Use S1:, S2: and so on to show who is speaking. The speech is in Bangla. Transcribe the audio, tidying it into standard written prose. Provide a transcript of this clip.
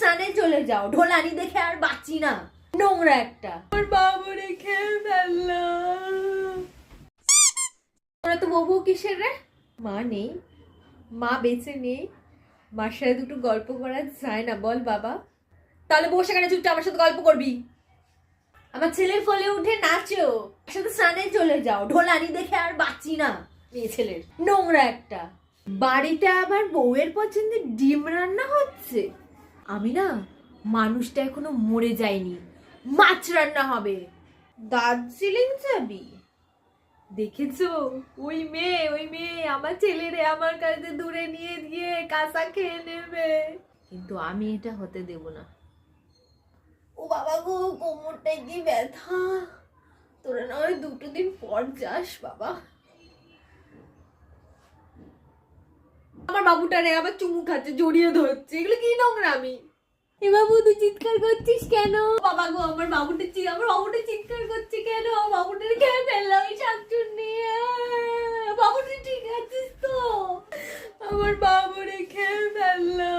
S1: স্নানে চলে যাও, ঢোলানি দেখে আর বাঁচি না, নোংরা একটা। আমার বাবুরে খেয়ে ফেললো। তোরা তো বউ কিসের রে? মা নেই, মা বেঁচে নেই, মার সাথে দুটো গল্প করা যায় না বল বাবা? তাহলে বসে কেন চুপচাপ আমার সাথে গল্প করবি? আমার ছেলের কোলে উঠে নাচো, সাথে স্নানে চলে যাও, ঢোলানি দেখে আর বাঁচি না, মেয়ে ছেলের নোংরা একটা। বাড়িতে আবার বউয়ের পছন্দের ডিম রান্না হচ্ছে। আমি না, মানুষটা এখনো মরে যায়নি, মাছ রান্না হবে। দার্জিলিং যাবি? দেখেছো ওই মেয়ে আমার ছেলেরে আমার কাছে দূরে নিয়ে গিয়ে কাঁচা খেয়ে নেবে, কিন্তু আমি এটা হতে দেব না। ও বাবা গো, কোমরটায় কি ব্যথা। তোরা না হয় 2 দিন পর যাস বাবা। আমার বাবুটারে আবার চুমু খাচ্ছে, জড়িয়ে ধরছে, এগুলো কি নোংরামি? এ বাবু তুই চিৎকার করছিস কেন? বাবা গো, আমার বাবুটা চিৎকার করছে কেন? বাবুটারে খেয়ে ফেললো ওই শাকচুন্নি। বাবুটা ঠিক আছিস তো? আমার বাবুরে খেয়ে ফেললো।